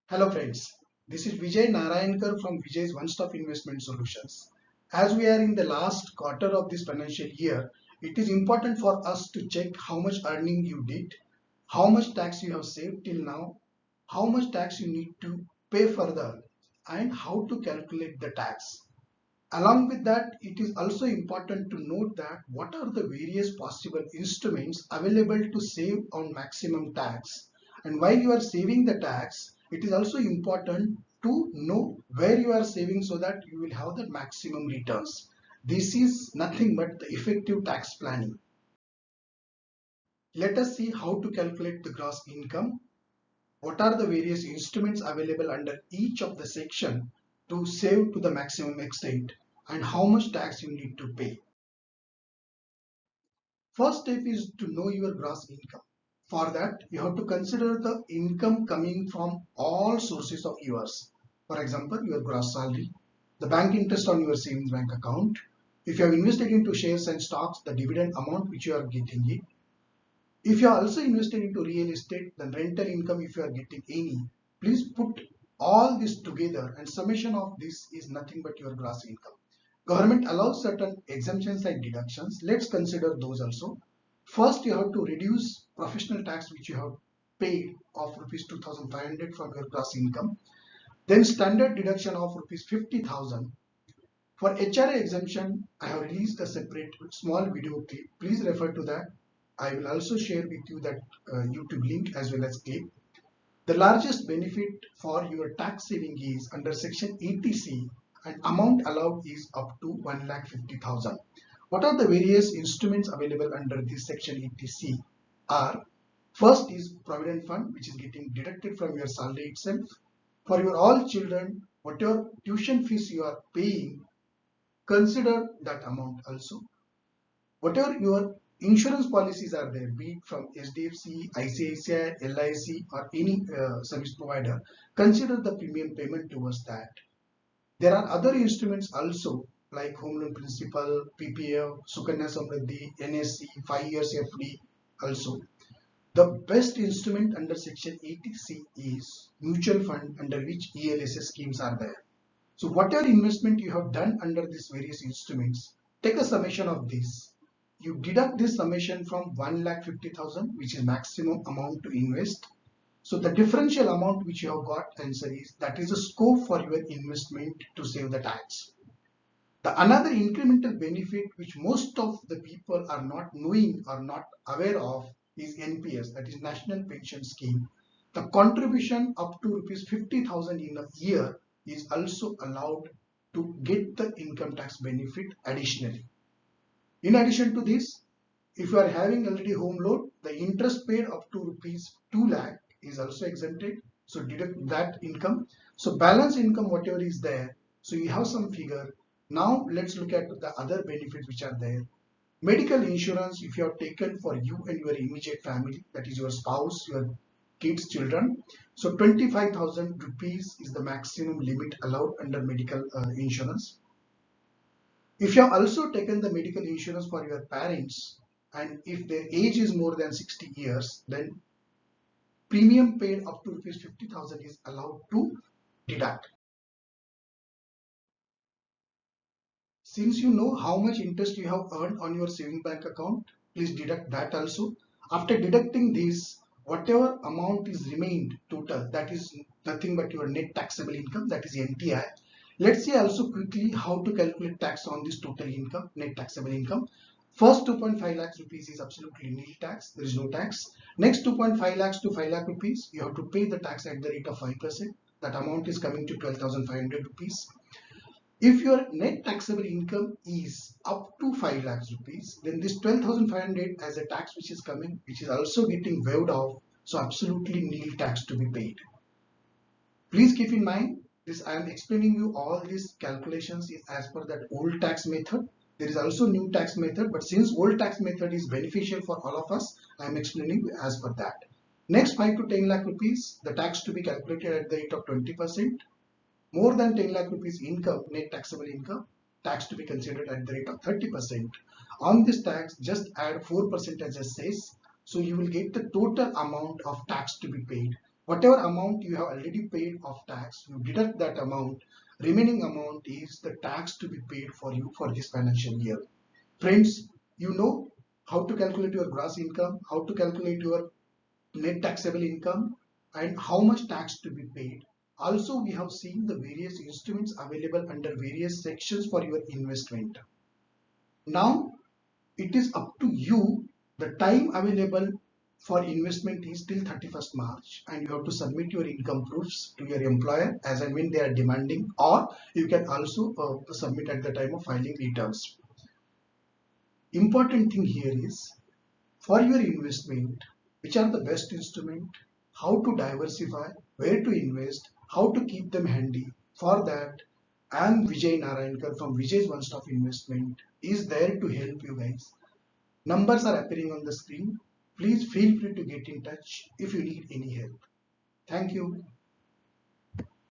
Hello friends, this is Vijay Narayankar from Vijay's One Stop Investment Solutions. As we are in the last quarter of this financial year, it is important for us to check how much earning you did, how much tax you have saved till now, how much tax you need to pay further, and how to calculate the tax. Along with that, it is also important to note that what are the various possible instruments available to save on maximum tax. And while you are saving the tax, it is also important to know where you are saving so that you will have the maximum returns. This is nothing but the effective tax planning. Let us see how to calculate the gross income. What are the various instruments available under each of the section to save to the maximum extent and how much tax you need to pay. First step is to know your gross income. For that, you have to consider the income coming from all sources of yours. For example, your gross salary, the bank interest on your savings bank account. If you have invested into shares and stocks, the dividend amount which you are getting it. If you are also invested into real estate, then rental income if you are getting any. Please put all this together and summation of this is nothing but your gross income. Government allows certain exemptions and deductions. Let's consider those also. First, you have to reduce professional tax which you have paid of rupees 2,500 from your gross income. Then standard deduction of rupees 50,000. For HRA exemption, I have released a separate small video clip. Please refer to that. I will also share with you that YouTube link as well as clip. The largest benefit for your tax saving is under section 80C and amount allowed is up to 1,50,000. What are the various instruments available under this section 80C are first is provident fund which is getting deducted from your salary itself. For your all children, whatever tuition fees you are paying, consider that amount also. Whatever your insurance policies are there, be it from HDFC, ICICI, LIC or any service provider, consider the premium payment towards that. There are other instruments also like home loan principal, PPF, Sukanya Samriddhi, NSC, 5 years FD also. The best instrument under section 80C is mutual fund under which ELSS schemes are there. So whatever investment you have done under these various instruments, take a summation of this. You deduct this summation from 1,50,000 which is maximum amount to invest. So the differential amount which you have got answer is that is a scope for your investment to save the tax. The another incremental benefit which most of the people are not knowing or not aware of is NPS, that is National Pension Scheme. The contribution up to rupees 50,000 in a year is also allowed to get the income tax benefit additionally. In addition to this, if you are having already home loan, the interest paid up to rupees 2 lakh is also exempted. So deduct that income. So balance income, whatever is there. So you have some figure. Now let's look at the other benefits which are there. Medical insurance, if you have taken for you and your immediate family, that is your spouse, your kids, children. So 25,000 rupees is the maximum limit allowed under medical insurance. If you have also taken the medical insurance for your parents and if their age is more than 60 years, then premium paid up to rupees 50,000 is allowed to deduct. Since you know how much interest you have earned on your saving bank account, please deduct that also. After deducting this, whatever amount is remained total, that is nothing but your net taxable income, that is NTI. Let's see also quickly how to calculate tax on this total income, net taxable income. First 2.5 lakhs rupees is absolutely nil tax, there is no tax. Next 2.5 lakhs to 5 lakh rupees, you have to pay the tax at the rate of 5%. That amount is coming to 12,500 rupees. If your net taxable income is up to 5 lakhs rupees, then this 12,500 as a tax which is coming, which is also getting waived off, so absolutely nil tax to be paid. Please keep in mind this, I am explaining you all these calculations is as per that old tax method. There is also new tax method, but since old tax method is beneficial for all of us, I am explaining as per that. Next 5 to 10 lakh rupees, the tax to be calculated at the rate of 20%. More than 10 lakh rupees income, net taxable income, tax to be considered at the rate of 30%. On this tax, just add 4% as a cess. So you will get the total amount of tax to be paid. Whatever amount you have already paid of tax, you deduct that amount. Remaining amount is the tax to be paid for you for this financial year. Friends, you know how to calculate your gross income, how to calculate your net taxable income, and how much tax to be paid. Also, we have seen the various instruments available under various sections for your investment. Now, it is up to you. The time available for investment is till 31st March, and you have to submit your income proofs to your employer as and when they are demanding, or you can also submit at the time of filing returns. Important thing here is, for your investment, which are the best instrument, how to diversify, where to invest, how to keep them handy. For that, I am Vijay Narayankar from Vijay's One Stop Investment is there to help you guys. Numbers are appearing on the screen. Please feel free to get in touch if you need any help. Thank you.